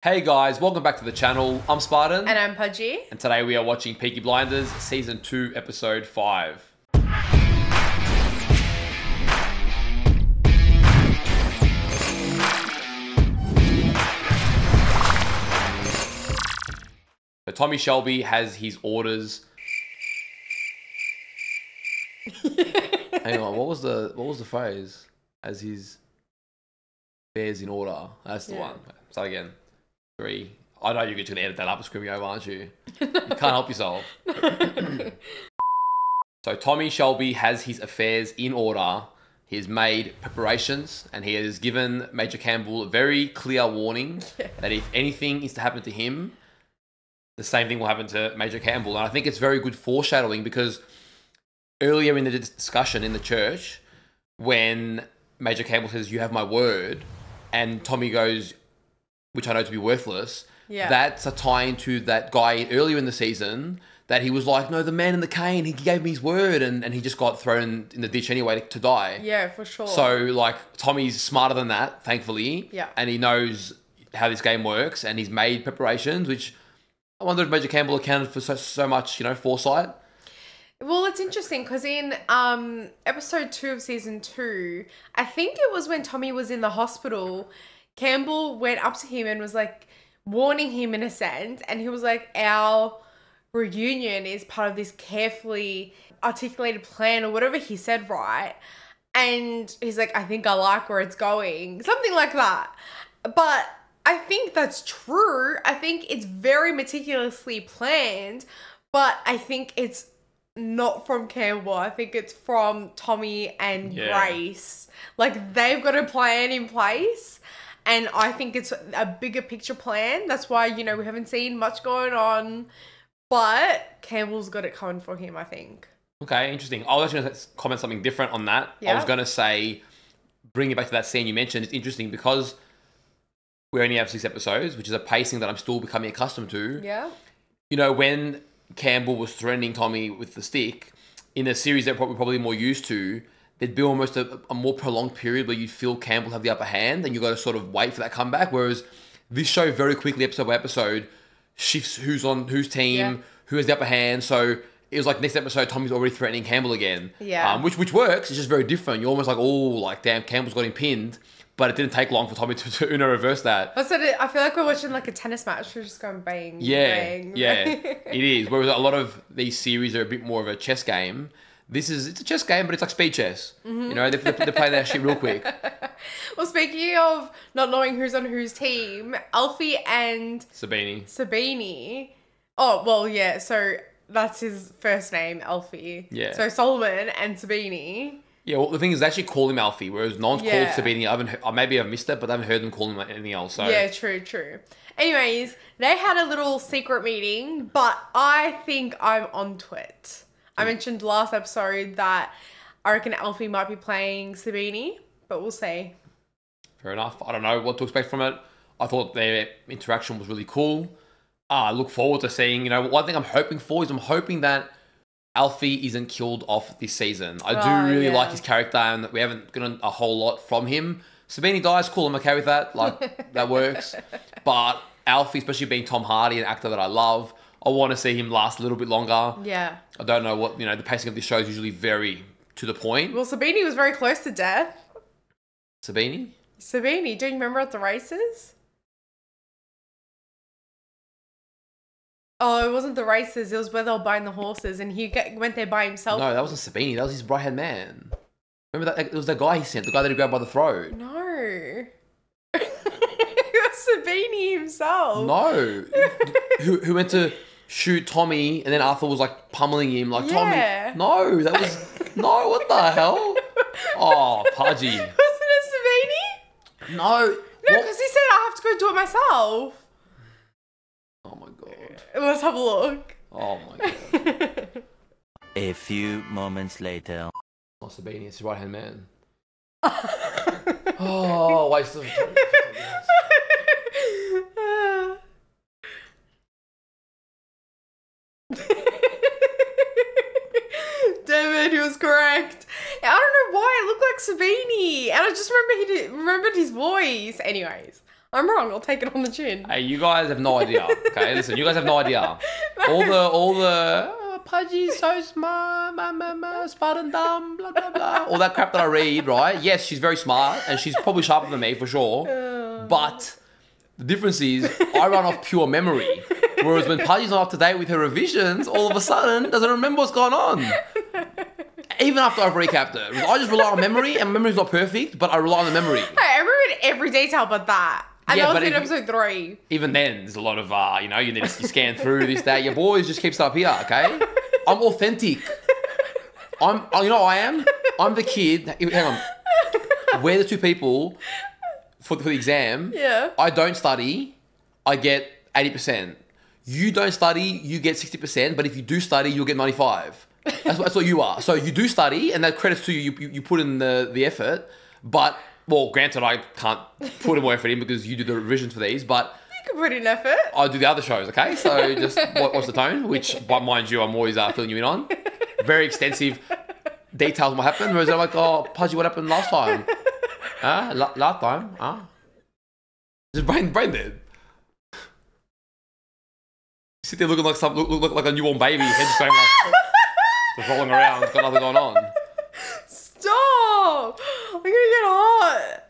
Hey guys, welcome back to the channel. I'm Spartan. And I'm Pudgey. And today we are watching Peaky Blinders, Season 2, Episode 5. So Tommy Shelby has his orders. Hang on, what was the phrase? As his affairs in order. That's the one. Start again. 3. I know you're just going to edit that up and screw me over, aren't you? You can't help yourself. So Tommy Shelby has his affairs in order. He's made preparations and he has given Major Campbell a very clear warning that if anything is to happen to him, the same thing will happen to Major Campbell. And I think it's very good foreshadowing because earlier in the discussion in the church, when Major Campbell says, "You have my word," and Tommy goes, which I know to be worthless, that's a tie into that guy earlier in the season that he was like, no, the man in the cane, he gave me his word, and he just got thrown in the ditch anyway to die. Yeah, for sure. So, like, Tommy's smarter than that, thankfully. Yeah. And he knows how this game works, and he's made preparations, which I wonder if Major Campbell accounted for so much, foresight. Well, it's interesting because in episode 2 of season 2, I think it was when Tommy was in the hospital, Campbell went up to him and was like warning him in a sense. And he was like, our reunion is part of this carefully articulated plan or whatever he said, right? And he's like, I think I like where it's going. Something like that. But I think that's true. I think it's very meticulously planned, but I think it's not from Campbell. I think it's from Tommy and Grace. Like, they've got a plan in place. And I think it's a bigger picture plan. That's why, we haven't seen much going on. But Campbell's got it coming for him, I think. Okay, interesting. I was actually going to comment something different on that. Yeah. I was going to say, bring it back to that scene you mentioned. It's interesting because we only have 6 episodes, which is a pacing that I'm still becoming accustomed to. Yeah. When Campbell was threatening Tommy with the stick, in the series that we're probably more used to, there'd be almost a more prolonged period where you feel Campbell have the upper hand and you got to sort of wait for that comeback. Whereas this show very quickly, episode by episode, shifts who's on whose team, who has the upper hand. So it was like next episode, Tommy's already threatening Campbell again. Yeah. Which works. It's just very different. You're almost like, damn, Campbell's got him pinned. But it didn't take long for Tommy to reverse that. I feel like we're watching like a tennis match. We're just going bang, bang. Yeah, it is. Whereas a lot of these series are a bit more of a chess game. It's a chess game, but it's like speed chess. Mm-hmm. They play that shit real quick. Well, speaking of not knowing who's on whose team, Alfie and Sabini. Oh, well, yeah. So that's his first name, Alfie. Yeah. So Solomon and Sabini. Yeah, well, the thing is, they actually call him Alfie, whereas no one's called Sabini. Maybe I've missed it, but I haven't heard them call him anything else. So. Yeah, true. Anyways, they had a little secret meeting, but I think I'm onto it. I mentioned last episode that I reckon Alfie might be playing Sabini, but we'll see. Fair enough. I don't know what to expect from it. I thought their interaction was really cool. I look forward to seeing, one thing I'm hoping for is I'm hoping that Alfie isn't killed off this season. I do really like his character and we haven't gotten a whole lot from him. Sabini dies, cool, I'm okay with that. Like, that works. But Alfie, especially being Tom Hardy, an actor that I love, I want to see him last a little bit longer. Yeah. I don't know what, the pacing of this show is usually very to the point. Well, Sabini was very close to death. Sabini, do you remember at the races? Oh, it wasn't the races. It was where they were buying the horses and he went there by himself. No, that wasn't Sabini. That was his right-hand man. Remember that? It was the guy he sent, the guy that he grabbed by the throat. No. It was Sabini himself. No. who went to shoot Tommy and then Arthur was like pummeling him like, Tommy. No, that was... No, what the hell? Oh, Pudgey. Wasn't it Sabini? No. No, because he said I have to go do it myself. Oh my God. Let's have a look. Oh my God. A few moments later. Not Sabini, it's his right-hand man. Oh, waste of time. Damn it, he was correct. I don't know why it looked like Sabini, and I just remembered his voice. Anyways, I'm wrong. I'll take it on the chin. Hey, you guys have no idea. Okay, listen, you guys have no idea. All the Pudgey's so smart, Spartan dumb, blah blah blah. All that crap that I read, right? Yes, she's very smart and she's probably sharper than me for sure. But the difference is I run off pure memory. Whereas when Pudgey's not up to date with her revisions, all of a sudden doesn't remember what's going on. Even after I've recapped it. I just rely on memory, and memory's not perfect, but I rely on the memory. Hey, I remembered every detail but that. And that was in episode 3. Even then, there's a lot of, you need to scan through this, that. Your boys just keeps up here, okay? I'm authentic. You know what I am? I'm the kid. Hang on. We're the two people for the exam. Yeah. I don't study. I get 80%. You don't study. You get 60%. But if you do study, you'll get 95. That's what you are. So you do study, and that credits to you. You put in the effort. But, well, granted, I can't put more effort in because you do the revisions for these. But you can put in effort. I do the other shows, okay? So just watch the tone, which, but mind you, I'm always filling you in on. Very extensive details what happened. Whereas I'm like, oh, Pudgey, what happened last time? Last time? Just brain dead. Sit there looking like look like a newborn baby, head just going like, just rolling around, got nothing going on. Stop! I'm gonna get hot.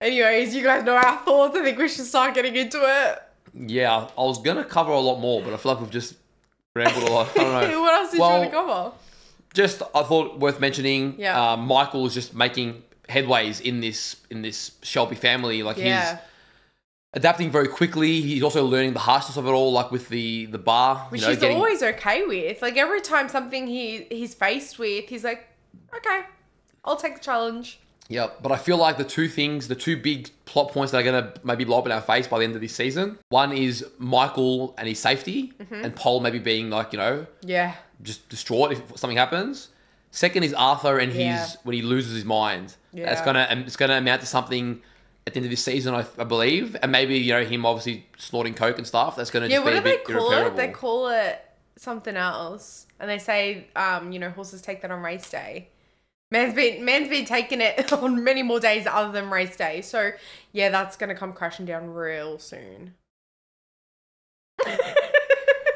Anyways, you guys know our thoughts. I think we should start getting into it. Yeah, I was gonna cover a lot more, but I feel like we've just rambled a lot. I don't know. What else did you want to cover? Just I thought worth mentioning. Yeah. Michael is just making headways in this Shelby family. Like he's adapting very quickly. He's also learning the harshness of it all, like with the bar. Which he's always okay with. Like every time something he's faced with, he's like, okay, I'll take the challenge. Yeah, but I feel like the two big plot points that are going to maybe blow up in our face by the end of this season. One is Michael and his safety, and Paul maybe being like, just distraught if something happens. Second is Arthur and when he loses his mind. Yeah. It's gonna amount to something at the end of this season, I believe, and maybe him obviously snorting coke and stuff. That's gonna just be a bit irreparable. They call it something else, and they say horses take that on race day. Man's been taking it on many more days other than race day. So yeah, that's gonna come crashing down real soon.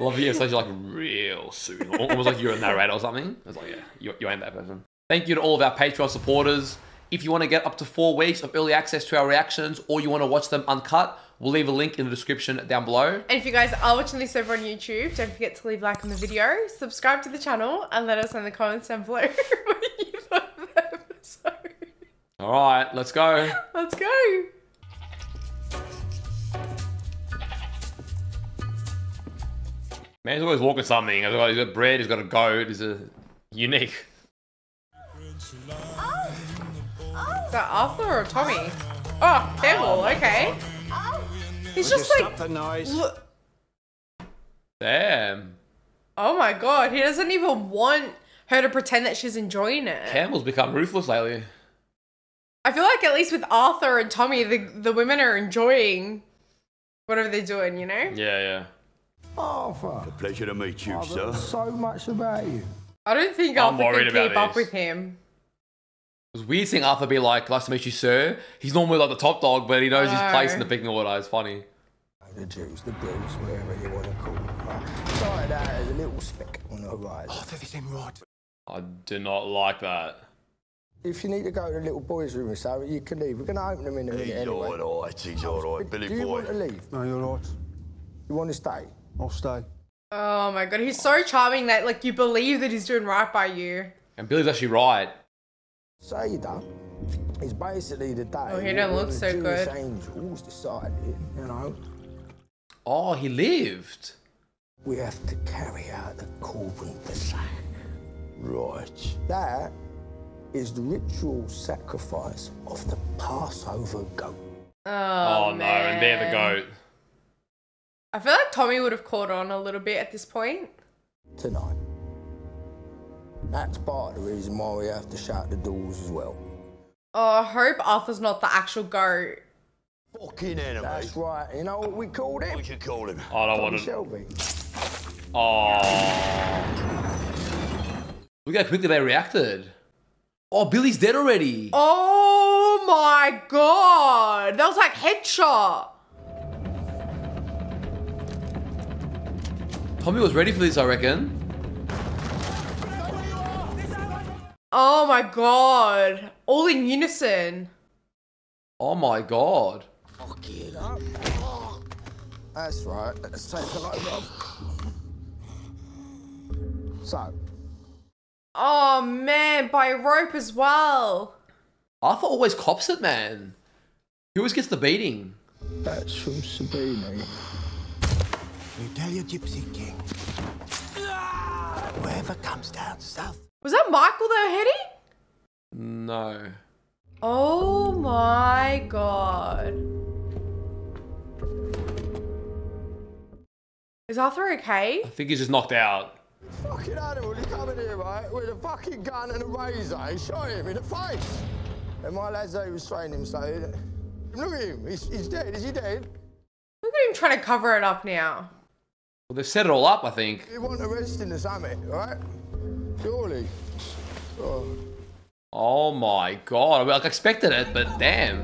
Love you, so you're like real soon, almost like you're a narrator or something. I was like, yeah, you ain't that person. Thank you to all of our Patreon supporters. If you want to get up to 4 weeks of early access to our reactions, or you want to watch them uncut, we'll leave a link in the description down below. And if you guys are watching this over on YouTube, don't forget to leave a like on the video, subscribe to the channel, and let us know in the comments down below what you thought of the episode. All right, let's go. Let's go. Man's always walking something. He's got bread, he's got a goat, he's a unique. Is that Arthur or Tommy? Oh, Campbell, okay. He's just like... Stop the noise. Look. Damn. Oh my god, he doesn't even want her to pretend that she's enjoying it. Campbell's become ruthless lately. I feel like at least with Arthur and Tommy, the women are enjoying whatever they're doing, you know? Yeah. Arthur. It's a pleasure to meet you, sir. So much about you. I don't think Arthur can keep up with him. It was weird seeing Arthur be like, nice to meet you, sir. He's normally like the top dog, but he knows his place in the pecking order. It's funny. The Jews, the Bruce, whatever you want to call them. Sorry, that is a little speck on the horizon. Arthur, this ain't right. I do not like that. If you need to go to the little boys' room or so, you can leave. We're going to open them in a minute anyway. He's all right, Billy boy. Do you want to leave? No, you're all right. You want to stay? I'll stay. Oh my god, he's so charming that like you believe that he's doing right by you. And Billy's actually right. Seder is basically the day. Oh, he don't look so good. Angels decided, Oh, he lived. We have to carry out the Corban Pesach. Right. That is the ritual sacrifice of the Passover goat. Oh no, and they're the goat. I feel like Tommy would have caught on a little bit at this point. Tonight. That's part of the reason why we have to shut the doors as well. Oh, I hope Arthur's not the actual goat. Fucking enemy. That's right. You know what we called him? What you call him? I don't want to. Shelby. Oh. Look how quickly they reacted. Oh, Billy's dead already. Oh my God. That was like headshot. Tommy was ready for this, I reckon. Oh my God. All in unison. Oh my God. That's right. Let's take a load off. So. Oh man, by a rope as well. Arthur always cops it, man. He always gets the beating. That's from Sabini. You tell your gypsy king. Whoever comes down south. Was that Michael they were hitting? No. Oh my God. Is Arthur okay? I think he's just knocked out. Fucking animal, he come in here, right, with a fucking gun and a razor and shot him in the face. And my lads, they restrained him, so... Look at him, he's dead. Is he dead? Look at him trying to cover it up now. Well, they've set it all up, I think. He wasn't arresting the summit, right? Surely. Oh. Oh my God. I expected it, but damn.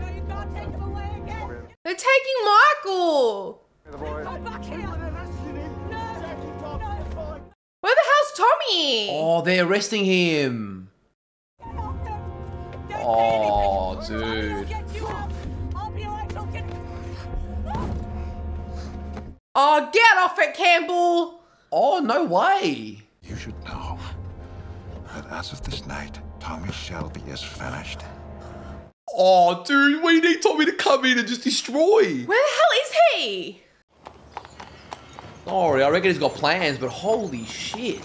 They're taking Michael. Where the hell's Tommy? Oh, they're arresting him. Oh, dude. Oh, get off it, Campbell. Oh, no way. You should know that as of this night, Tommy Shelby is finished. Oh, dude, we need Tommy to come in and just destroy. Where the hell is he? Sorry, I reckon he's got plans, but holy shit.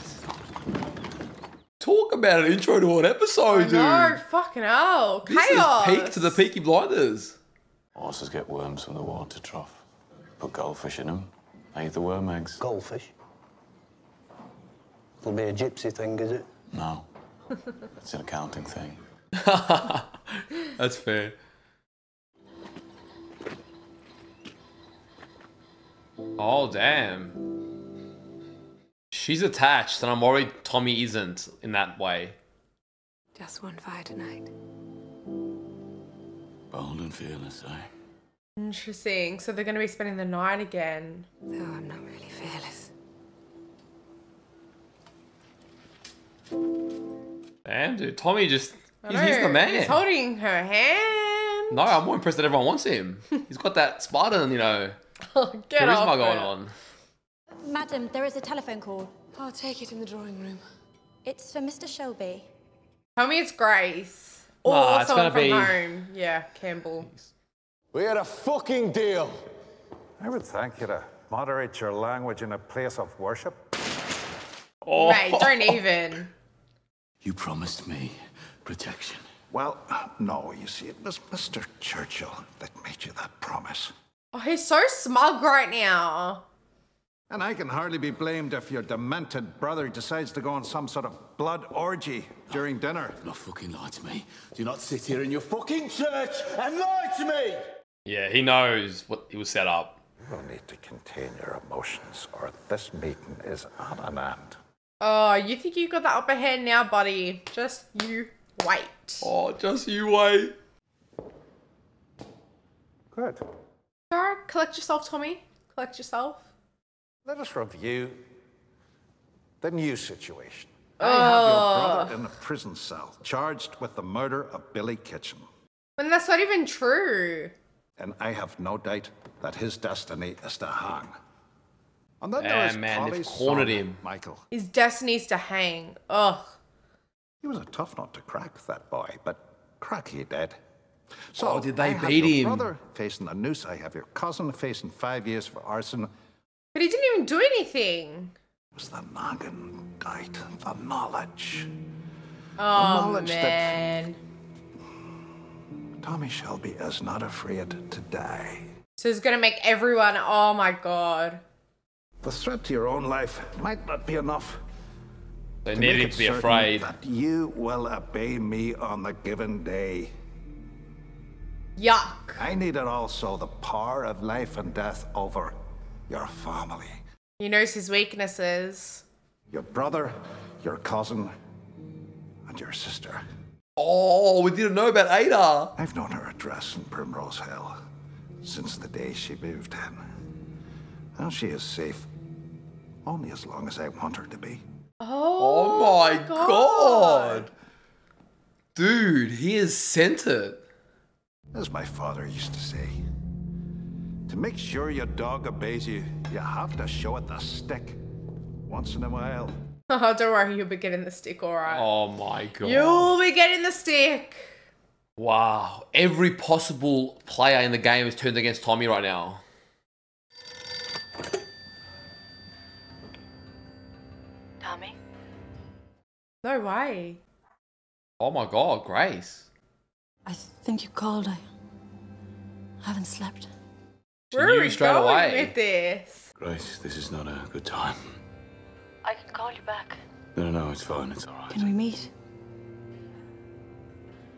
Talk about an intro to an episode, dude. No, fucking hell. This Chaos. is peak to the Peaky Blinders. Horses get worms from the water trough. Put goldfish in them, they eat the worm eggs. Goldfish. It'll be a gypsy thing, is it? No, it's an accounting thing. That's fair. Oh, damn. She's attached, and I'm worried Tommy isn't in that way. Just one fire tonight. Bold and fearless, eh? Interesting. So they're going to be spending the night again. Though I'm not really fearless. Damn, dude. Tommy just... I He's know, the man. He's holding her hand. No, I'm more impressed that everyone wants him. He's got that Spartan, you know, Get off charisma going it. on. Madam, there is a telephone call. I'll take it in the drawing room. It's for Mr. Shelby. Tell me it's Grace. Or Nah, it's someone gonna from be- home. Yeah, Campbell. We had a fucking deal. I would thank you to moderate your language in a place of worship. Oh. Mate, don't even. You promised me protection. Well, no, you see, it was Mr. Churchill that made you that promise. Oh, he's so smug right now. And I can hardly be blamed if your demented brother decides to go on some sort of blood orgy during dinner. Do not fucking lie to me. Do not sit here in your fucking church and lie to me! Yeah, he knows what he was set up. You will need to contain your emotions, or this meeting is at an end. Oh, you think you got the upper hand now, buddy? Just you wait. Oh, just you wait. Good. Alright, collect yourself, Tommy. Collect yourself. Let us review the new situation. I have your brother in a prison cell, charged with the murder of Billy Kitchen. And that's not even true. And I have no doubt that his destiny is to hang. And then there is Man, they've Polly's cornered son, him. Michael. His destiny's to hang. Ugh. He was a tough nut to crack, that boy, but crack he did. So Oh, did they I have beat your him? brother facing a noose. I have your cousin facing 5 years for arson. But he didn't even do anything. It was the nagging doubt, the knowledge. Oh, knowledge that- man. Tommy Shelby is not afraid to die. So it's gonna make everyone, oh my god. The threat to your own life might not be enough. They to needed make him it to be certain afraid. that you will obey me on the given day. Yuck. I needed also the power of life and death over your family. He knows his weaknesses. Your brother, your cousin, and your sister. Oh, we didn't know about Ada. I've known her address in Primrose Hill since the day she moved in. And she is safe only as long as I want her to be. Oh my god. Dude, he is sent it. As my father used to say, to make sure your dog obeys you, you have to show it the stick once in a while. Oh, don't worry, you'll be getting the stick, alright. Oh my god. You'll be getting the stick. Wow. Every possible player in the game is turned against Tommy right now. Tommy? No way. Oh my god, Grace. I think you called. I haven't slept. Where knew are we straight going away. with this? Grace, this is not a good time. I can call you back. No, it's fine. It's all right. Can we meet?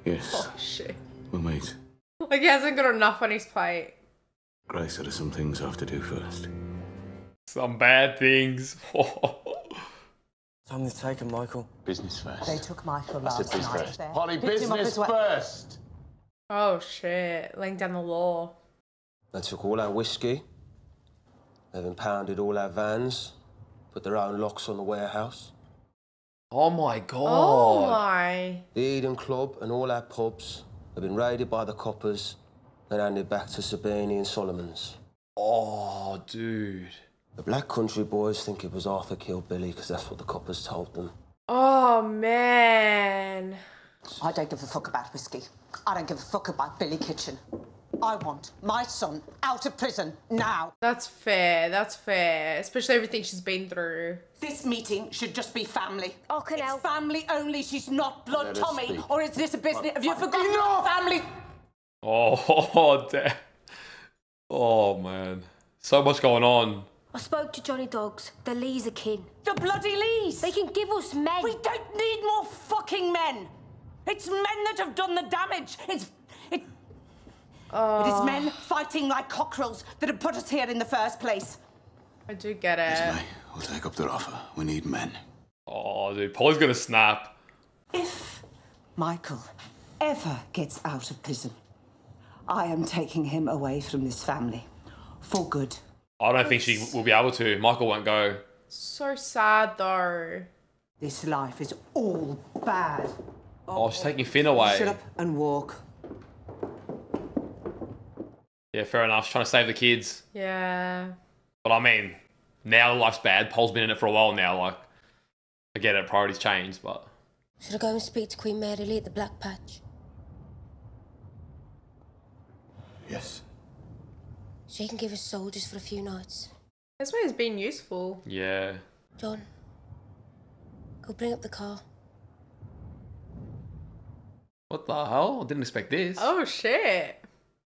Yes, Oh, shit. we'll meet. Like, he hasn't got enough on his plate. Grace, there are some things I have to do first. Some bad things. Time they've taken Michael. Business first. They took Michael I said last business night. first. Polly, Picked him up business as well. first. Oh, shit. Laying down the law. They took all our whiskey. They've impounded all our vans. Put their own locks on the warehouse. Oh my god. Oh, my. The Eden Club and all our pubs have been raided by the coppers and handed back to Sabini and Solomon's. Oh, dude. The Black Country boys think it was Arthur killed Billy because that's what the coppers told them. Oh, man. I don't give a fuck about whiskey. I don't give a fuck about Billy Kitchen. I want my son out of prison now. That's fair. That's fair. Especially everything she's been through. This meeting should just be family. Oh, Canel. It's family only. She's not blood Let us Tommy. speak. Or is this a business? Have you forgotten about family? Oh, damn. Oh, man. So much going on. I spoke to Johnny Dogs. The Lees are kin. The bloody Lees. They can give us men. We don't need more fucking men. It's men that have done the damage. It is men fighting like cockerels that have put us here in the first place. I do get it. Yes, mate. We'll take up their offer. We need men. Oh, dude. Polly's gonna snap. If Michael ever gets out of prison, I am taking him away from this family for good. I don't think she will be able to. Michael won't go. So sad, though. This life is all bad. Oh, she's taking Finn away. Shut up and walk. Yeah, fair enough. She's trying to save the kids. Yeah. But I mean, now life's bad. Paul's been in it for a while now. Like, I get it. Priorities changed, but... Should I go and speak to Queen Mary Lee at the Black Patch? Yes. She can give us soldiers for a few nights. This way has been useful. Yeah. John, go bring up the car. What the hell? I didn't expect this. Oh, shit.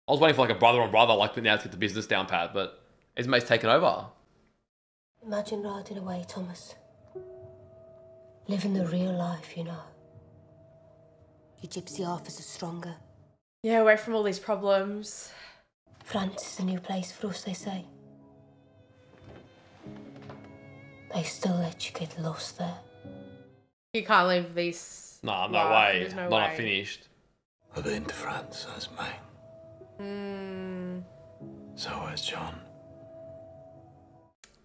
I was waiting for like a brother on brother, like now to get the business down pat, but Esme's taken over. Imagine riding away, Thomas. Living the real life, you know. Your gypsy offers are stronger. Yeah, away from all these problems. France is a new place for us, they say. They still let you get lost there. You can't leave these. Nah, no life. way. There's no Not way. finished. I've been to France, as mate. So has John.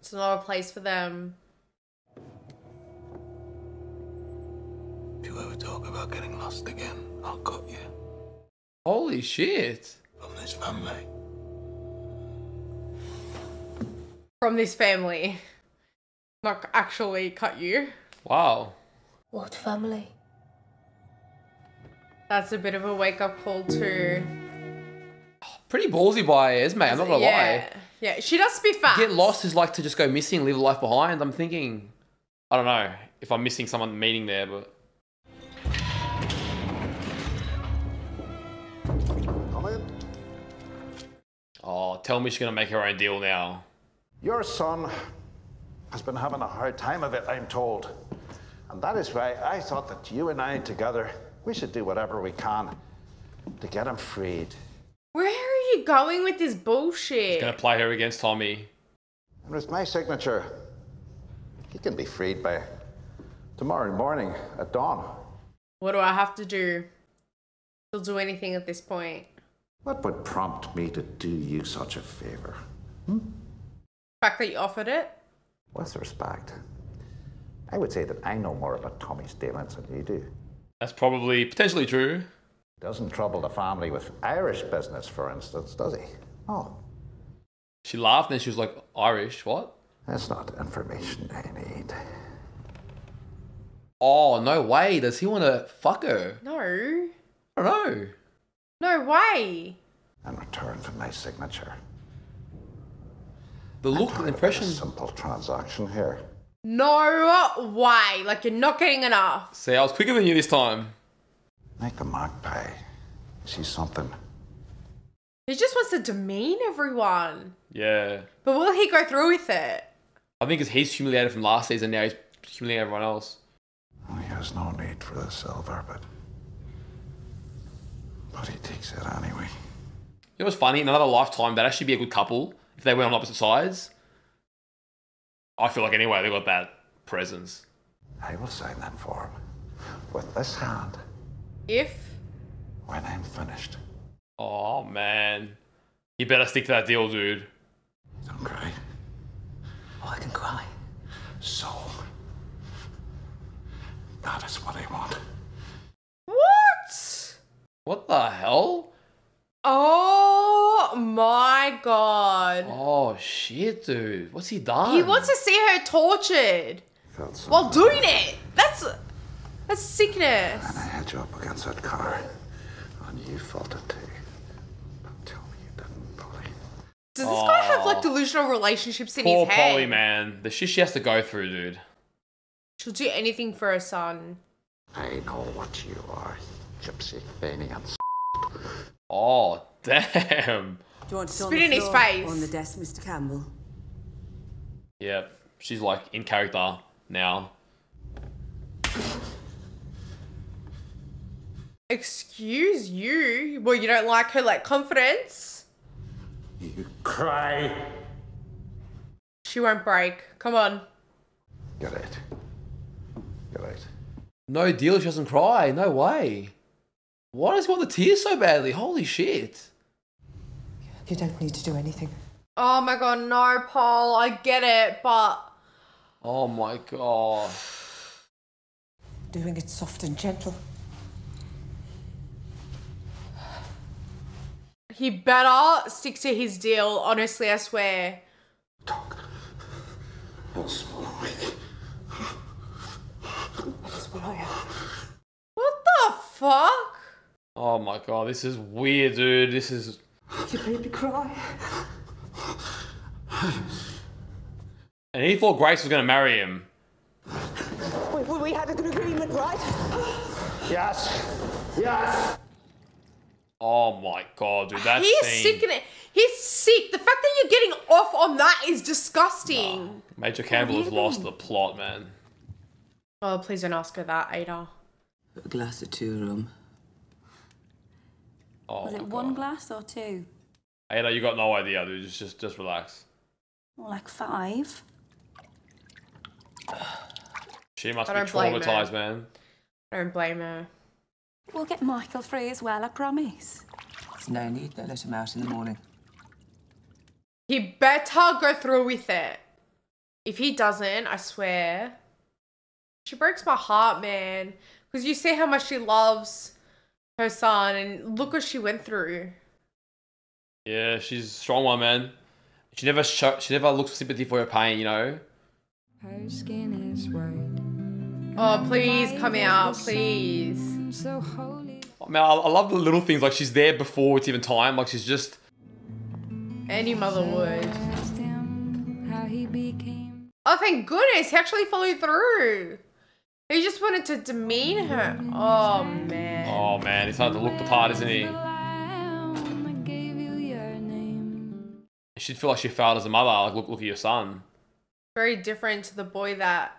It's not a place for them. If you ever talk about getting lost again, I'll cut you. Holy shit. From this family. From this family. Not actually cut you. Wow. What family? That's a bit of a wake-up call too. Pretty ballsy by Esme, I'm not gonna lie. Yeah, she does be fast. Get lost is like to just go missing, leave a life behind. I'm thinking, I don't know if I'm missing someone meeting there, but... Come in. Oh, tell me she's gonna make her own deal now. Your son has been having a hard time of it, I'm told. And that is why I thought that you and I together, we should do whatever we can to get him freed. Where are you going with this bullshit? Gonna play her against Tommy. And with my signature, he can be freed by tomorrow morning at dawn. What do I have to do? She'll do anything at this point. What would prompt me to do you such a favour? The fact that you offered it? With respect, I would say that I know more about Tommy's dealings than you do. That's probably potentially true. Doesn't trouble the family with Irish business, for instance, does he? Oh. She laughed and then she was like, Irish, what? That's not information I need. Oh, no way. Does he want to fuck her? No. I don't know. No way. In return for my signature. The look and impression. Simple transaction here. No way. Like, you're not getting enough. See, I was quicker than you this time. Like the magpie. See something. He just wants to demean everyone. Yeah. But will he go through with it? I think it's he's humiliated from last season, now he's humiliating everyone else. He has no need for the silver, but he takes it anyway. You know what's funny? In another lifetime, they'd actually be a good couple if they went on opposite sides. I feel like anyway, they got that presence. I will sign that form with this hand. If? When I'm finished. Oh, man. You better stick to that deal, dude. Don't cry. Oh, I can cry. So, that is what I want. What? What the hell? Oh my god. Oh, shit, dude. What's he done? He wants to see her tortured while doing it. That's sickness. And I had you up against that car, and you felt it too. Don't tell me you didn't, Polly. Does this guy have like delusional relationships in his head? Poor Polly, man. The shit she has to go through, dude. She'll do anything for her son. I know what you are, gypsy Fenians. Oh, damn. Do you want to sit Spit in his face. on the desk, Mr. Campbell? Yep. She's like in character now. Excuse you? Well, you don't like her like confidence? You cry. She won't break. Come on. Get it. Get it. No deal if she doesn't cry. No way. Why does he want the tears so badly? Holy shit. You don't need to do anything. Oh my god, no, Paul. I get it, but... Oh my god. Doing it soft and gentle. He better stick to his deal, honestly, I swear. That's what I am. What the fuck? Oh my god, this is weird, dude. This is... You made me cry. And he thought Grace was going to marry him. We had an agreement, right? Yes. Yes. Oh my god, dude. That He's scene. sick in it. He's sick. The fact that you're getting off on that is disgusting. Major Campbell has lost the plot, man. Oh, please don't ask her that, Ada. A glass of two rum. Oh Was my it god. one glass or two? Ada, you got no idea, dude. Just relax. More like 5. She must I be don't blame her. traumatized, man. I don't blame her. We'll get Michael free as well, I promise. There's no need. They'll let him out in the morning. He better go through with it. If he doesn't, I swear. She breaks my heart, man. Because you see how much she loves her son and look what she went through. Yeah, she's a strong one, man. She never looks for sympathy for her pain, you know? Her skin is white. Oh, please come out, please. So holy. Man, I love the little things. Like, she's there before it's even time. Like, she's just... Any mother would. How he became. Oh, thank goodness. He actually followed through. He just wanted to demean her. Oh, man. Oh, man. He's starting to look the part, isn't he? She'd feel like she failed as a mother. Like, look at your son. Very different to the boy that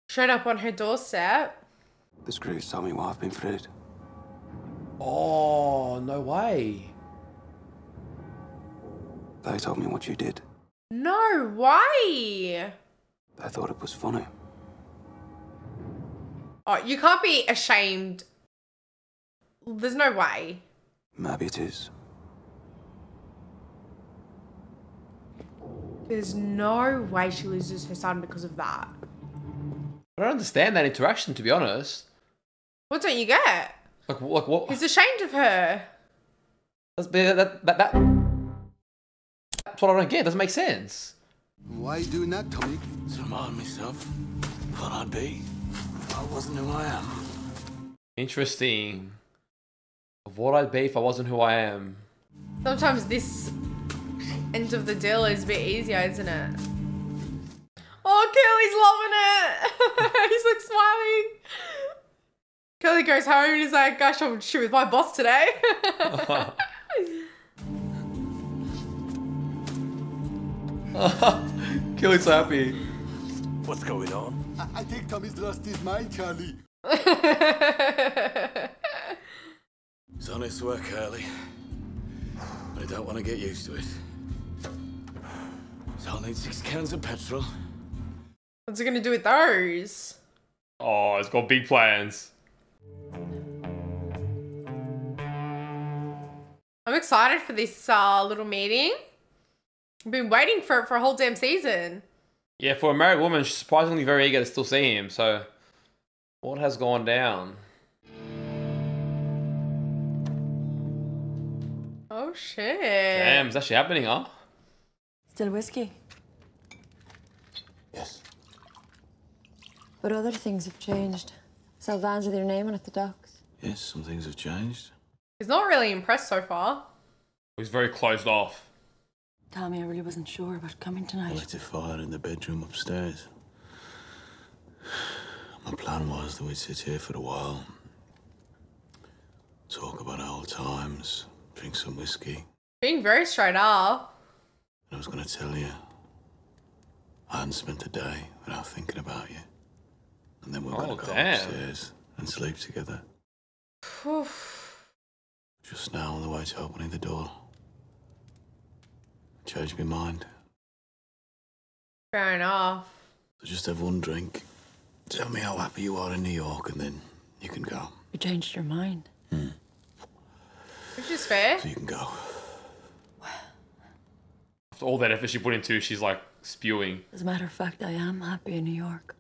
showed up on her doorstep. The screws told me what I've been through. Oh, no way. They told me what you did. No way. They thought it was funny. Oh, you can't be ashamed. There's no way. Maybe it is. There's no way she loses her son because of that. I don't understand that interaction, to be honest. What don't you get? Like what? He's ashamed of her. That's what I don't get. It doesn't make sense. Why are you doing that, Tommy? To remind myself what I'd be if I wasn't who I am. Interesting. Of what I'd be if I wasn't who I am. Sometimes this end of the deal is a bit easier, isn't it? Oh, Curly's loving it. He's like smiling. Curly goes home and he's like, gosh, I'm shoot with my boss today. Curly's so happy. What's going on? I think Tommy's lost his mind, Charlie. It's honest work, Curly. But I don't want to get used to it. So I'll need 6 cans of petrol. What's he gonna do with those? Oh, it's got big plans. I'm excited for this little meeting. I've been waiting for it for a whole damn season. Yeah, for a married woman, she's surprisingly very eager to still see him. So, what has gone down? Oh shit! Damn, it's actually happening, huh? Still whiskey? Yes. But other things have changed. Sell vans with your name on at the docks. Yes, some things have changed. He's not really impressed so far. He's very closed off. Tommy, I really wasn't sure about coming I tonight. lit a fire in the bedroom upstairs. My plan was that we'd sit here for a while, talk about old times, drink some whiskey. Being very straight up. And I was going to tell you, I hadn't spent a day without thinking about you. And then we were going to go upstairs and sleep together. Just now on the way to opening the door. Changed my mind. Fair enough. So just have one drink. Tell me how happy you are in New York and then you can go. You changed your mind. Which is fair. So you can go. After all that effort she put into, she's like spewing. As a matter of fact, I am happy in New York.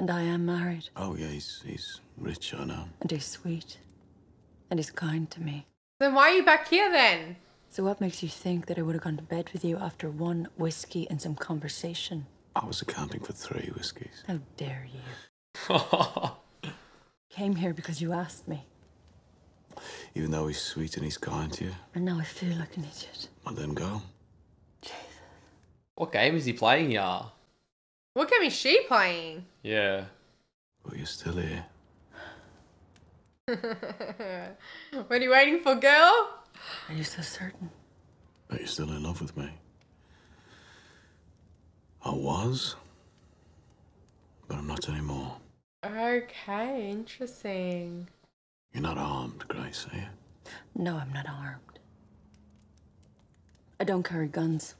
And I am married. Oh yeah, he's rich, I know. And he's sweet. And he's kind to me. Then why are you back here then? So what makes you think that I would have gone to bed with you after one whiskey and some conversation? I was accounting for 3 whiskeys. How dare you? Came here because you asked me. Even though he's sweet and he's kind to you. And now I feel like an idiot. Well then go. What game is he playing here? What game is she playing? Yeah. But you're still here. What are you waiting for, girl? Are you so certain? But you're still in love with me. I was. But I'm not anymore. Okay, interesting. You're not armed, Grace, are you? No, I'm not armed. I don't carry guns.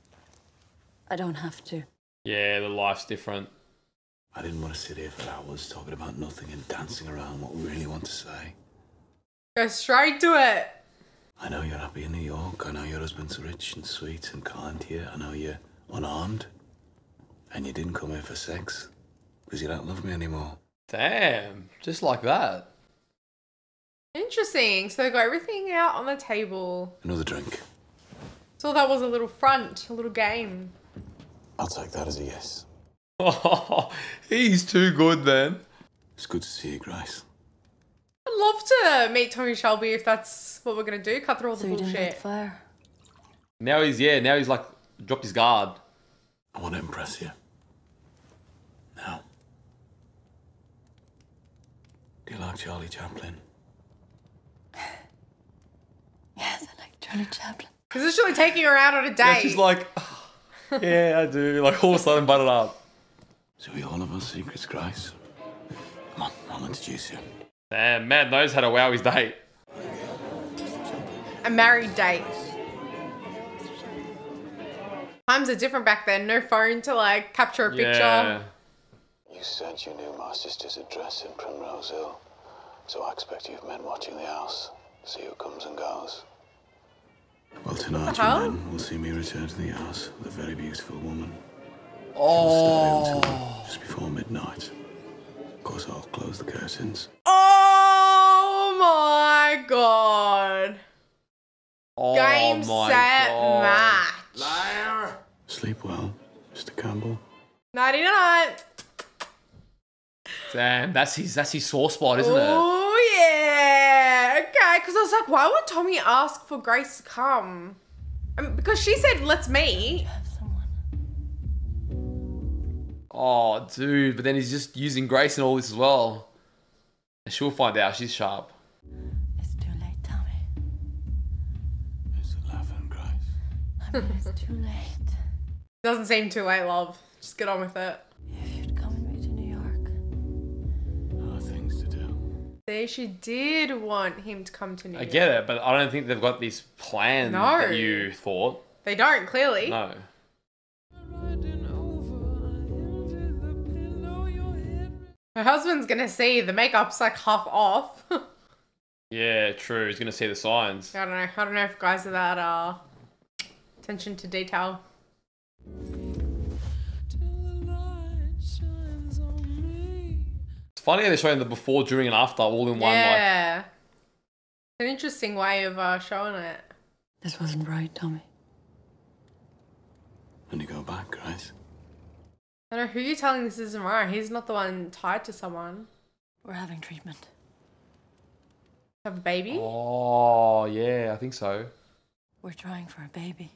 I don't have to. Yeah, the life's different. I didn't want to sit here for hours talking about nothing and dancing around what we really want to say. Go straight to it. I know you're happy in New York. I know your husband's rich and sweet and kind to you. I know you're unarmed. And you didn't come here for sex. Because you don't love me anymore. Damn, just like that. Interesting. So they got everything out on the table. Another drink. So that was a little front, a little game. I'll take that as a yes. Oh, he's too good then. It's good to see you, Grace. I'd love to meet Tommy Shelby if that's what we're going to do. Cut through all the So you didn't bullshit. light fire? Now he's like dropped his guard. I want to impress you. Now. Do you like Charlie Chaplin? Yes, I like Charlie Chaplin. He's literally taking her out on a date. Yeah, she's like, yeah, I do. Like all of a sudden, butted up. So we all have our secrets, Grace. Come on, I'll introduce you. Damn, man knows how to wow his date. A married date. Times are different back then. No phone to like capture a picture. Yeah. You said you knew my sister's address in Primrose Hill, so I expect you've men watching the house. See who comes and goes. Well, tonight you men will see me return to the house with a very beautiful woman. Oh. She'll stay until just before midnight. Of course, I'll close the curtains. Oh my god. Oh Game, my set, God. match. Liar! Sleep well, Mr. Campbell. Nighty night. Damn, that's his sore spot, isn't it? Oh yeah. Okay, because I was like, why would Tommy ask for Grace to come? I mean, because she said, let's meet. Oh, dude, but then he's just using Grace and all this as well. And she'll find out she's sharp. It's too late, Tommy. It's 11, Grace. I mean, it's too late. Doesn't seem too late, love. Just get on with it. If you'd come with me to New York. There are things to do. See, she did want him to come to New I York. get it, but I don't think they've got this plan No. that you thought. They don't, clearly. No. Her husband's gonna see the makeup's like half off. Yeah, true. He's gonna see the signs. I don't know. I don't know if guys are that attention to detail. It's funny how they're showing the before, during, and after all in one. Like, Yeah. An interesting way of showing it. This wasn't right, Tommy. When you go back, Grace. I don't know who you're telling this isn't right. He's not the one tied to someone. We're having treatment. Have a baby? oh, yeah, I think so. We're trying for a baby.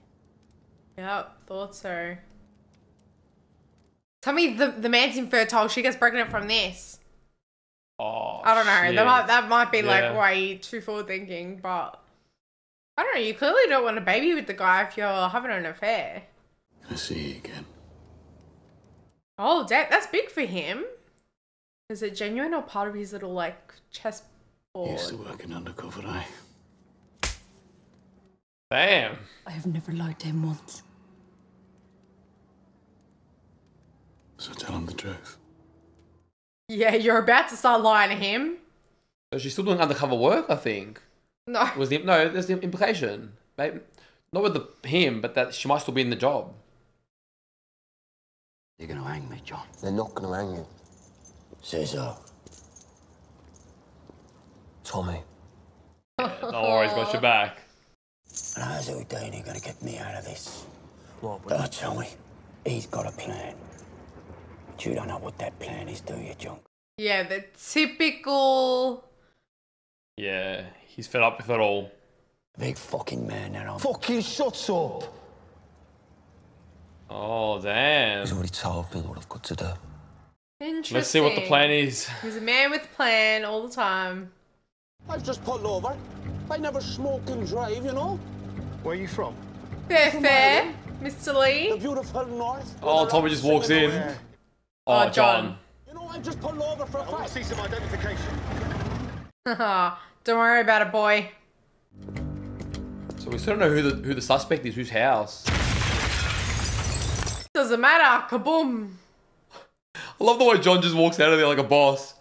Yep, thought so. Tell me the man's infertile. She gets pregnant from this. Oh, I don't know. shit. That might be like Yeah. way too forward thinking, but I don't know. You clearly don't want a baby with the guy if you're having an affair. I see you again. Oh, that's big for him. Is it genuine or part of his little like chest You used to board? working undercover, eh? Damn. I have never lied to him once. So tell him the truth. Yeah, you're about to start lying to him. So she's still doing undercover work, I think. No. There's the implication. Maybe, not with him, but that she might still be in the job. You're gonna hang me, John. They're not gonna hang you. Say so. Tommy. Yeah, don't worry, he's got your back. And how's Houdini gonna get me out of this? What? Oh, tell me. He's got a plan. But you don't know what that plan is, do you, John? Yeah, the typical. Yeah, he's fed up with it all. Big fucking man that I'm. Fucking shut up! Oh, damn. He's already told me what I've got to do. Interesting. Let's see what the plan is. He's a man with a plan all the time. I've just pulled over. I never smoke and drive, you know. Where are you from? Fair, Mr. The Lee. beautiful north. Oh, Tommy just walks in. Oh, Oh, John. You know, I just pulled over for a I want to see some identification. Don't worry about it, boy. So we still don't know who the suspect is, whose house. Doesn't matter. Kaboom. I love the way John just walks out of there like a boss.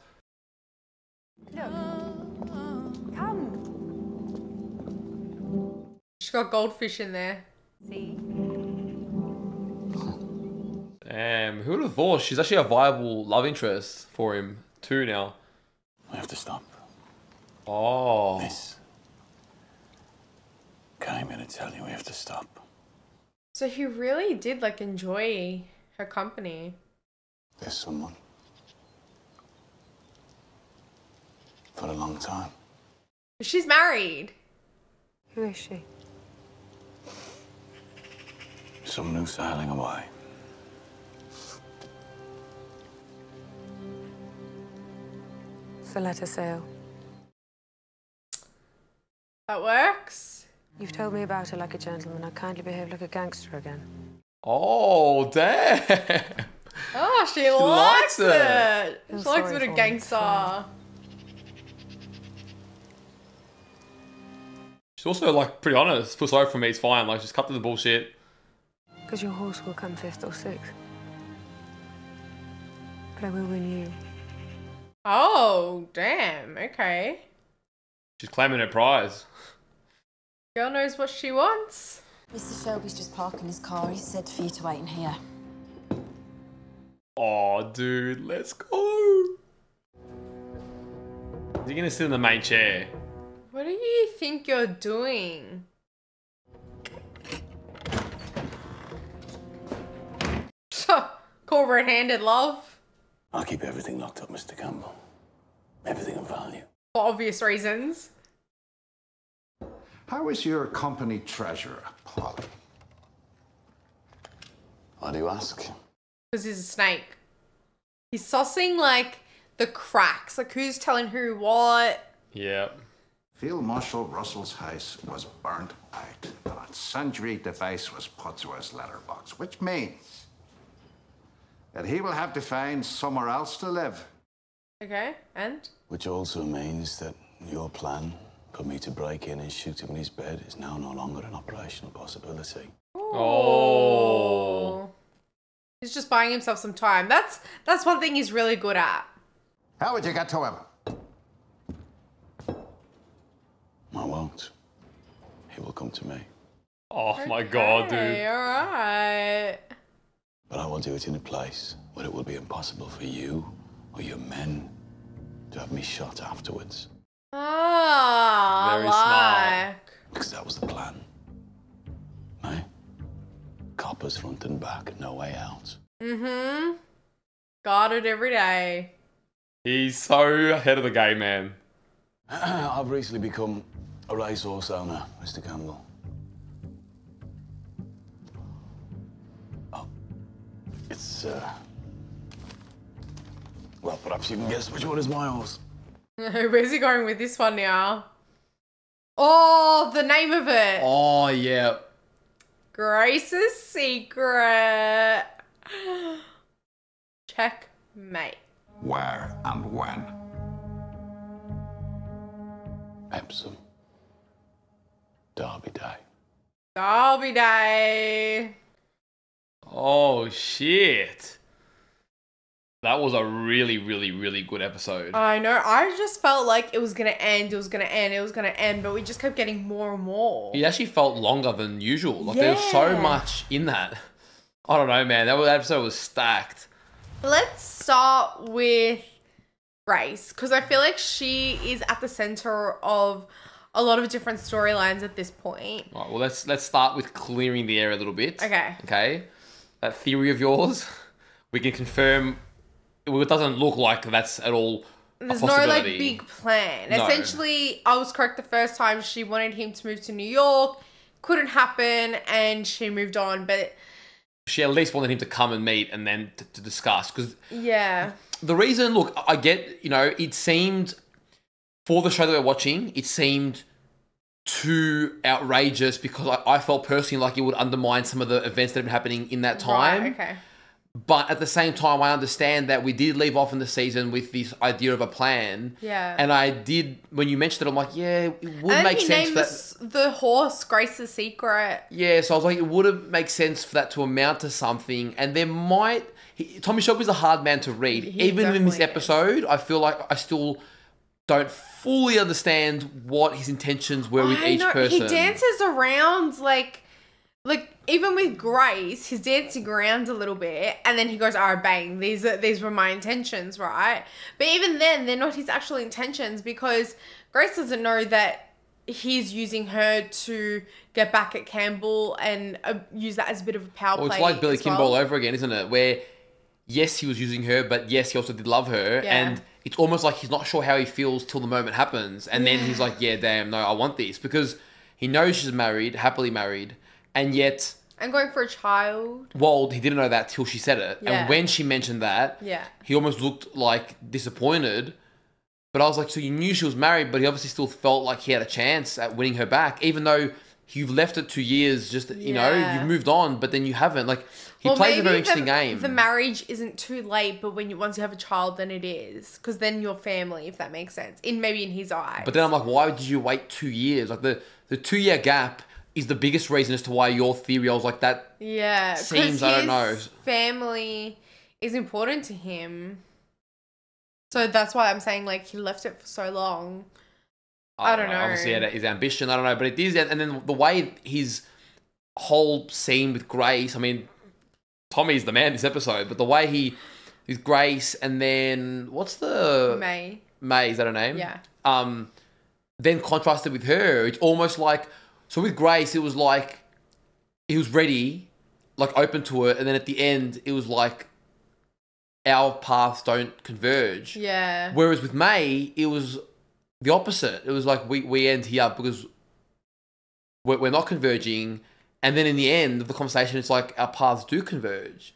She's got goldfish in there. See? Damn, who would have thought? She's actually a viable love interest for him too now. We have to stop. Oh. Miss. Came in to tell you we have to stop. So he really did like enjoy her company. There's someone. For a long time. She's married. Who is she? Someone who's sailing away. So let her sail. That works. You've told me about her like a gentleman. I kindly behave like a gangster again. Oh, damn. Oh, she likes likes it. it. I'm She likes a sorry bit for of me. gangster. She's also like pretty honest. Feel sorry for me, it's fine. Like just cut to the bullshit. Because your horse will come fifth or sixth. but I will win you. Oh, damn. Okay. She's claiming her prize. Girl knows what she wants. Mr. Shelby's just parking his car. He said for you to wait in here. Oh, dude, let's go. You're gonna sit in the main chair. What do you think you're doing? Call red-handed, love. I'll keep everything locked up, Mr. Campbell. Everything of value. For obvious reasons. How is your company treasurer, Polly? Why do you ask? Because he's a snake. He's sussing, like, the cracks. Like, who's telling who what. Yeah. Field Marshal Russell's house was burnt out, and a sundry device was put to his letterbox, which means that he will have to find somewhere else to live. Okay, and? Which also means that your plan for me to break in and shoot him in his bed is now no longer an operational possibility. Oh. He's just buying himself some time. That's one thing he's really good at. How would you get to him? I won't. He will come to me. Oh my God, dude. Okay, alright. But I will do it in a place where it will be impossible for you or your men to have me shot afterwards. Ah, Very smart. Because that was the plan. Eh? Coppers front and back, no way out. Mm-hmm. Got it every day. He's so ahead of the game, man. I've recently become a racehorse owner, Mr. Campbell. Oh, it's, well, perhaps you can guess which one is my horse. Where's he going with this one now? Oh, the name of it. Oh, yeah. Grace's Secret. Checkmate. Where and when? Epsom. Derby Day. Derby Day. Oh, shit. That was a really, really, really good episode. I know. I just felt like it was going to end, it was going to end, it was going to end, but we just kept getting more and more. It actually felt longer than usual. Like, there was so much in that. I don't know, man. That episode was stacked. Let's start with Grace, because I feel like she is at the center of a lot of different storylines at this point. All right, well, let's start with clearing the air a little bit. Okay. Okay. That theory of yours, we can confirm it doesn't look like that's at all There's a no like possibility. big plan. No. Essentially, I was correct the first time. She wanted him to move to New York. Couldn't happen, and she moved on. But She at least wanted him to come and meet and then to discuss. Because yeah, the reason, look, I get, it seemed, for the show that we're watching, it seemed too outrageous because I felt personally like it would undermine some of the events that have been happening in that time. Right, okay. But at the same time, I understand that we did leave off in the season with this idea of a plan. Yeah. And I did, when you mentioned it, I'm like, yeah, it would and make he sense named for that. the horse Grace's Secret. Yeah, so I was like, it would have made sense for that to amount to something. And there might... Tommy Shelby's a hard man to read. He Even in this definitely episode, I feel like I still don't fully understand what his intentions were with each person. He dances around like even with Grace, he's dancing around a little bit, and then he goes, "Oh, bang! These were my intentions, right?" But even then, they're not his actual intentions because Grace doesn't know that he's using her to get back at Campbell and use that as a bit of a power play. Well, it's like Billy as well. Kimball over again, isn't it? Where yes, he was using her, but yes, he also did love her, Yeah. and it's almost like he's not sure how he feels till the moment happens, and then he's like, "Yeah, damn, no, I want this," because he knows she's married, happily married, and yet. And going for a child. Well, he didn't know that till she said it. Yeah. And when she mentioned that, Yeah. he almost looked like disappointed. But I was like, so you knew she was married, but he obviously still felt like he had a chance at winning her back, even though you've left it 2 years, just, Yeah. you've moved on, but then you haven't. Like, he Well, plays a maybe very interesting game. The marriage isn't too late, but once you have a child, then it is. Because then you're family, if that makes sense. Maybe in his eyes. But then I'm like, why did you wait 2 years? Like, the 2 year gap is the biggest reason as to why your theory, I was like, that yeah, seems, because I don't know. his family is important to him. So that's why I'm saying, like, he left it for so long. I don't know. Obviously, he had his ambition. I don't know, but it is. And then the way his whole scene with Grace. I mean, Tommy's the man this episode, but the way he with Grace, and then what's the May? Is that her name? Yeah. Then contrasted with her, it's almost like, so with Grace, it was like he was ready, like open to it, and then at the end, it was like our paths don't converge. Yeah. Whereas with May, it was the opposite. It was like we end here because we're not converging, and then in the end of the conversation, it's like our paths do converge.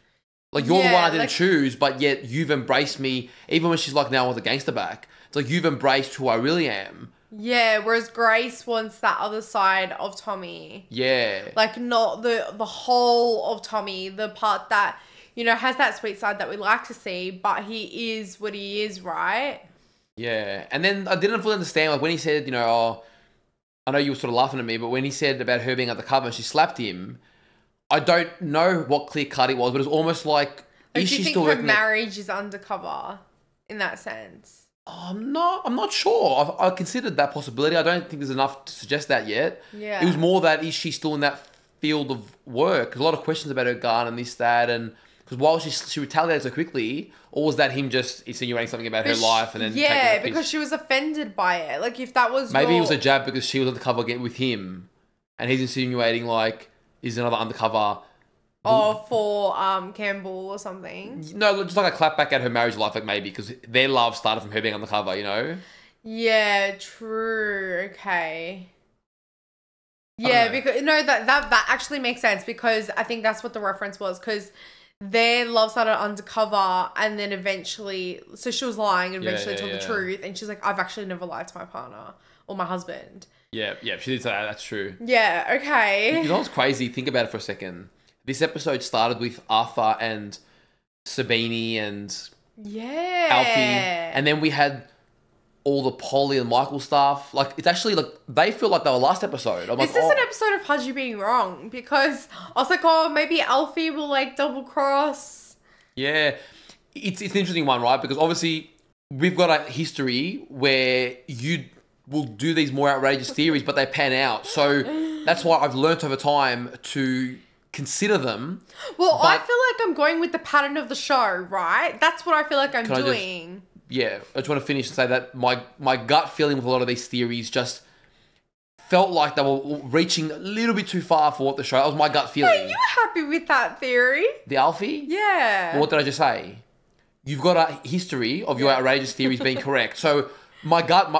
Like, you're the one I didn't choose, but yet you've embraced me, even when she's like, now with the gangster back. It's like, you've embraced who I really am. Yeah, whereas Grace wants that other side of Tommy. Yeah. Like, not the whole of Tommy, the part that, you know, has that sweet side that we like to see, but he is what he is, right? Yeah. And then I didn't fully understand, like, when he said, you know, oh, I know you were sort of laughing at me, but when he said about her being at the cover and she slapped him, I don't know what clear cut it was, but it was almost like, is she still her marriage is undercover in that sense? I'm not sure. I considered that possibility. I don't think there's enough to suggest that yet. Yeah. It was more that, is she still in that field of work? There's a lot of questions about her gun and this, that, and because while she retaliated so quickly, or was that him just insinuating something about her life and then taking her piece? Because she was offended by it. Like, if that was maybe it was a jab because she was undercover again with him, and he's insinuating like, is another undercover. For Campbell or something. No, just like a clap back at her marriage life, like maybe because their love started from her being undercover, you know? Yeah, true. Okay. Yeah, because no, that actually makes sense, because I think that's what the reference was, because their love started undercover and then eventually, so she was lying and eventually told the truth, and she's like, I've actually never lied to my partner or my husband. Yeah, she did say that. That's true. Yeah, okay. You know what's crazy? Think about it for a second. This episode started with Arthur and Sabini and Alfie, and then we had all the Polly and Michael stuff. Like, it's actually like, they feel like they were last episode. I'm this like, is an episode of Pudgey being wrong, because I was like, oh, maybe Alfie will like double cross. Yeah, it's an interesting one, right? Because obviously we've got a history where you will do these more outrageous theories, but they pan out. So that's why I've learnt over time to consider them. Well, I feel like I'm going with the pattern of the show, right? That's what I feel like I'm doing. I just want to finish and say that my gut feeling with a lot of these theories just felt like they were reaching a little bit too far for what the show. That was my gut feeling. Are you happy with that theory? The Alfie? Yeah. Well, what did I just say? You've got a history of your outrageous theories being correct. So my gut,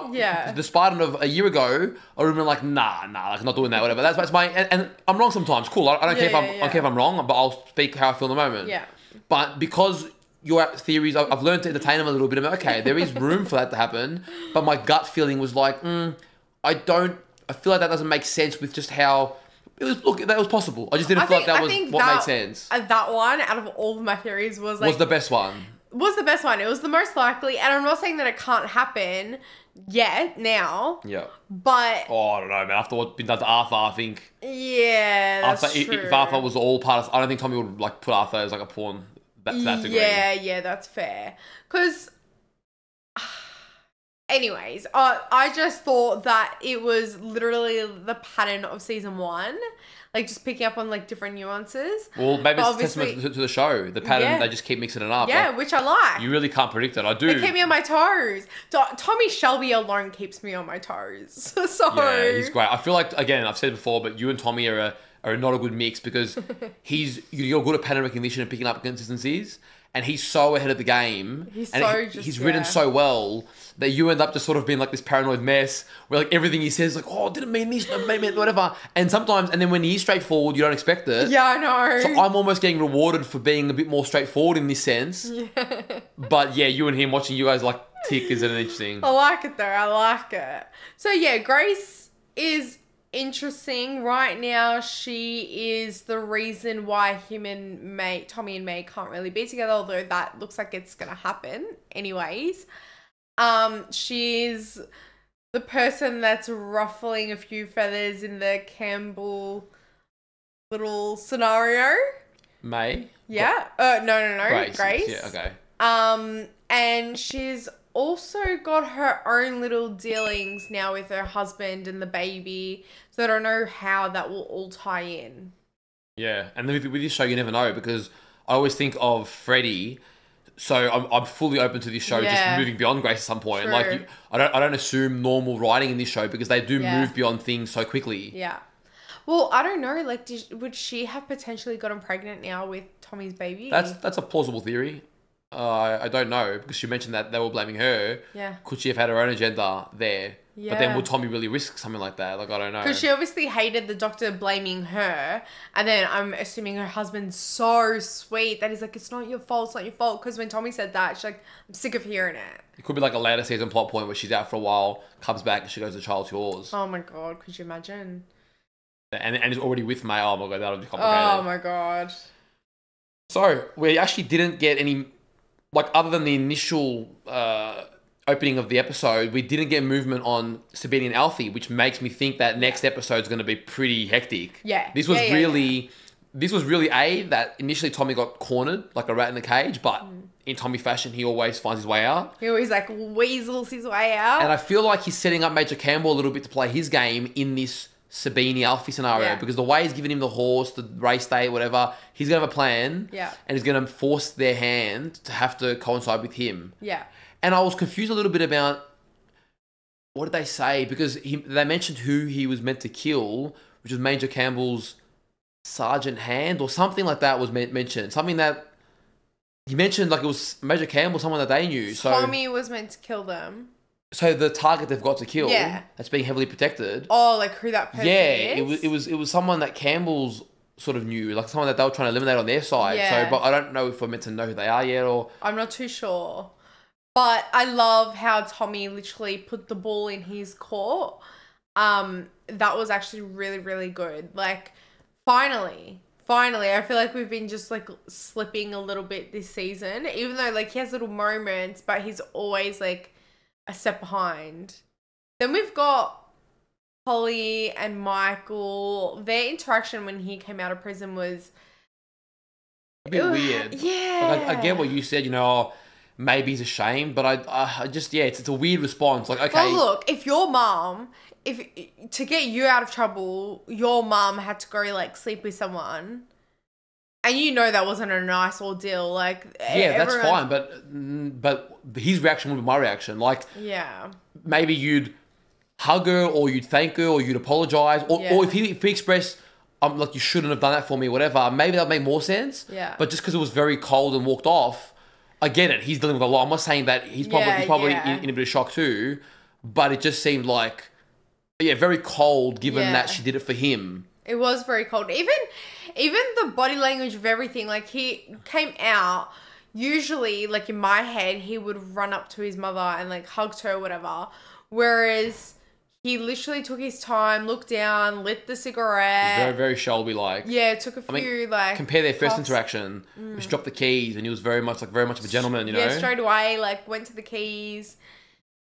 the Spartan of a year ago, I would have been like, nah, like, I'm not doing that, whatever. That's my, and I'm wrong sometimes. Cool. I don't care I don't care if I'm wrong, but I'll speak how I feel in the moment. Yeah. But because your theories, I've learned to entertain them a little bit. I'm like, okay, there is room for that to happen. But my gut feeling was like, I feel like that doesn't make sense with just how it was. Look, that was possible. I just didn't feel like that was what made sense. That one, out of all of my theories, was the best one. Was the best one. It was the most likely, and I'm not saying that it can't happen yet now. Yeah. But I don't know, man. After what's been done to Arthur, I think. Yeah, that's true. If Arthur was all part of, I don't think Tommy would like put Arthur as like a pawn. To that degree. Yeah, that's fair. Because, anyways, I just thought that it was literally the pattern of season 1. Like, just picking up on, like, different nuances. Well, maybe it's a testament to the show. The pattern, they just keep mixing it up. Yeah, like, which I like. You really can't predict it. I do. They keep me on my toes. Tommy Shelby alone keeps me on my toes. So yeah, he's great. I feel like, again, I've said it before, but you and Tommy are not a good mix, because you're good at pattern recognition and picking up consistencies, and he's so ahead of the game. He's written so well that you end up just sort of being like this paranoid mess where like everything he says is like, oh, didn't mean this, didn't mean whatever. And then when he's straightforward, you don't expect it. Yeah, I know. So I'm almost getting rewarded for being a bit more straightforward in this sense. Yeah. But yeah, you and him watching you guys like tick is an interesting. I like it though. I like it. So yeah, Grace is interesting. Right now, she is the reason why Tommy and May can't really be together, although that looks like it's gonna happen anyways. She's the person that's ruffling a few feathers in the Campbell little scenario. May? Yeah. No. Grace. Yeah, okay. And she's also got her own little dealings now with her husband and the baby. So I don't know how that will all tie in. Yeah, and with this show, you never know, because I always think of Freddie. So I'm fully open to this show just moving beyond Grace at some point. True. Like I don't assume normal writing in this show, because they do move beyond things so quickly. Yeah. Well, I don't know. Like, would she have potentially gotten pregnant now with Tommy's baby? That's a plausible theory. I don't know, because she mentioned that they were blaming her. Yeah. Could she have had her own agenda there? Yeah. But then would Tommy really risk something like that? Like, I don't know. Because she obviously hated the doctor blaming her. And then I'm assuming her husband's so sweet that he's like, it's not your fault, it's not your fault. Because when Tommy said that, she's like, I'm sick of hearing it. It could be like a later season plot point where she's out for a while, comes back, and she goes, the child's yours. Oh my God, could you imagine? And is already with May. Oh my God, that'll be complicated. Oh my God. So, we actually didn't get any, like, other than the initial opening of the episode, we didn't get movement on Sabine and Alfie, which makes me think that next episode's going to be pretty hectic. Yeah. This was really that initially Tommy got cornered like a rat in a cage, but in Tommy fashion, he always finds his way out. He always like weasels his way out. And I feel like he's setting up Major Campbell a little bit to play his game in this Sabine Alfie scenario, because the way he's giving him the horse, the race day, whatever, he's going to have a plan. Yeah. And he's going to force their hand to have to coincide with him. Yeah. And I was confused a little bit about, what did they say? Because they mentioned who he was meant to kill, which was Major Campbell's sergeant hand or something like that was mentioned. Something that he mentioned, like it was Major Campbell, someone that they knew. So Tommy was meant to kill them. So the target they've got to kill, that's being heavily protected. Oh, like who that person is? It was someone that Campbell's sort of knew, like someone that they were trying to eliminate on their side. Yeah. So, but I don't know if we're meant to know who they are yet, or I'm not too sure. But I love how Tommy literally put the ball in his court. That was actually really, really good. Like, finally, I feel like we've been just like slipping a little bit this season, even though like he has little moments, but he's always like a step behind. Then we've got Holly and Michael. Their interaction when he came out of prison was a bit weird. Yeah. Like, I get what you said, you know, maybe he's ashamed, but I just, it's a weird response. Like, okay. Well, look, if your mom, to get you out of trouble, your mom had to go like sleep with someone, and you know that wasn't a nice ordeal. Like, yeah, that's fine, but his reaction would be my reaction. Like, yeah, maybe you'd hug her, or you'd thank her, or you'd apologize, or if he expressed, like, you shouldn't have done that for me, whatever, maybe that would make more sense. Yeah. But just because it was very cold and walked off, I get it. He's dealing with a lot. I'm not saying that he's probably in a bit of shock too, but it just seemed like, very cold given that she did it for him. It was very cold. Even the body language of everything, like he came out, usually like in my head, he would run up to his mother and like hugged her or whatever. Whereas he literally took his time, looked down, lit the cigarette. Very, very Shelby-like. Yeah, it took a few like... Compare their first puffs. Interaction, which dropped the keys, and he was very much of a gentleman, you know? Yeah, straight away, like went to the keys.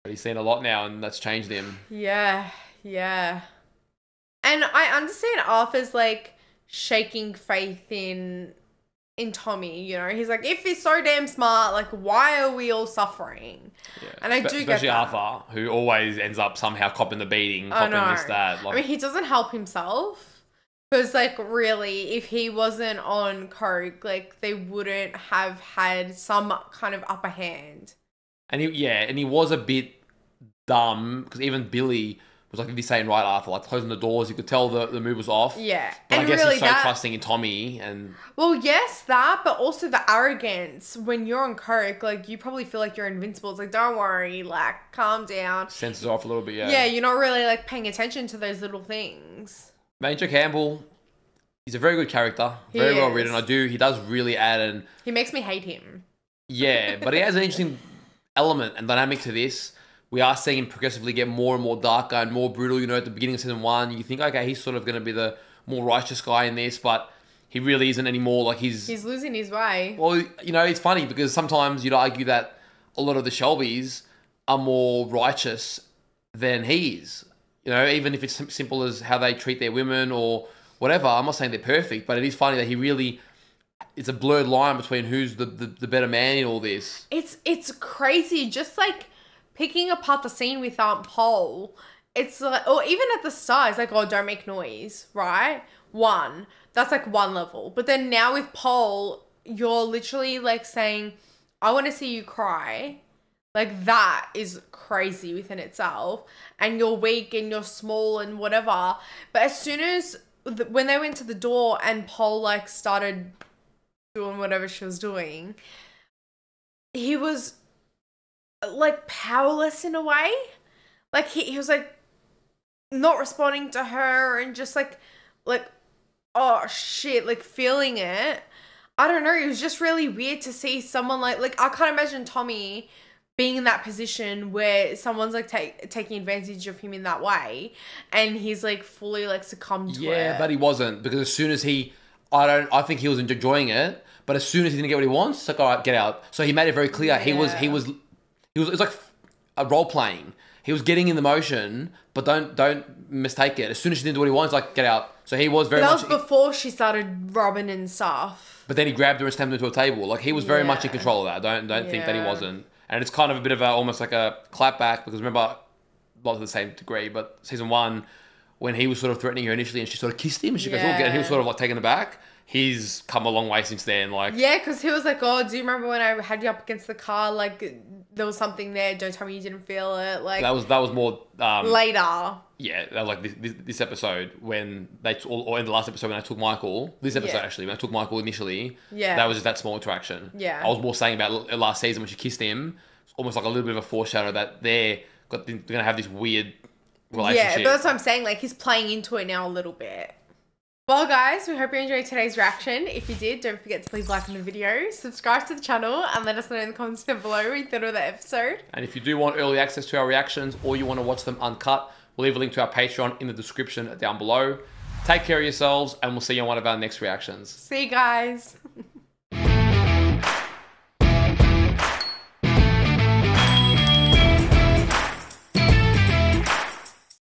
But he's seen a lot now, and that's changed him. Yeah. And I understand Arthur's like shaking faith in Tommy, you know. He's like, if he's so damn smart, like why are we all suffering? Yeah. And I do get especially that. Arthur, who always ends up somehow copping the beating, copping this, that. Like, I mean, he doesn't help himself. Because, like, really, if he wasn't on coke, like, they wouldn't have had some kind of upper hand. And he was a bit dumb, because even Billy was like, if saying right, Arthur, like closing the doors, you could tell the move was off. Yeah. But and I guess really he's so trusting in Tommy, and well, yes, that, but also the arrogance. When you're on coke, like, you probably feel like you're invincible. It's like, don't worry, like, calm down. senses off a little bit, Yeah, you're not really, like, paying attention to those little things. Major Campbell, he's a very good character, very well written. He does really add an... He makes me hate him. Yeah, but he has an interesting element and dynamic to this. We are seeing him progressively get more and more darker and more brutal. You know, at the beginning of season 1, you think, okay, he's sort of going to be the more righteous guy in this, but he really isn't anymore. Like, he's losing his way. Well, you know, it's funny because sometimes you'd argue that a lot of the Shelbys are more righteous than he is. You know, even if it's simple as how they treat their women or whatever. I'm not saying they're perfect, but it is funny that he really... It's a blurred line between who's the better man in all this. It's crazy. Just like picking apart the scene with Paul, it's like, or even at the start, it's like, oh, don't make noise, right? That's like one level. But then now with Paul, you're literally like saying, I want to see you cry. Like, that is crazy within itself. And you're weak and you're small and whatever. But as soon as, when they went to the door and Paul like started doing whatever she was doing, he was like powerless in a way. Like he was like not responding to her and just like, oh shit, like feeling it. I don't know. It was just really weird to see someone like I can't imagine Tommy being in that position where someone's like taking advantage of him in that way, and he's like fully like succumbed to it. Yeah, but he wasn't, because as soon as I think he was enjoying it, but as soon as he didn't get what he wants, it's like, all right, get out. So he made it very clear. Yeah. It was like a role playing. He was getting in the motion, but don't mistake it. As soon as she didn't do what he wants, like, get out. So he was very much... That was before she started robbing and stuff. But then he grabbed her and stamped her to a table. Like, he was very much in control of that. Don't think that he wasn't. And it's kind of a bit of almost like a clapback, because remember, not to the same degree, but season 1, when he was sort of threatening her initially and she sort of kissed him and she goes, oh, and he was sort of like taken aback. He's come a long way since then. Like, yeah, because he was like, oh, do you remember when I had you up against the car? Like, there was something there. Don't tell me you didn't feel it. Like, that was more later. Yeah, that was like this episode when or in the last episode when I took Michael. This episode actually, when I took Michael initially. Yeah, that was just that small interaction. Yeah, I was more saying about last season when she kissed him. It's almost like a little bit of a foreshadow that they're gonna have this weird relationship. Yeah, but that's what I'm saying. Like, he's playing into it now a little bit. Well, guys, we hope you enjoyed today's reaction. If you did, don't forget to leave a like on the video, subscribe to the channel, and let us know in the comments down below what you thought of the episode. And if you do want early access to our reactions, or you want to watch them uncut, we'll leave a link to our Patreon in the description down below. Take care of yourselves, and we'll see you on one of our next reactions. See you guys.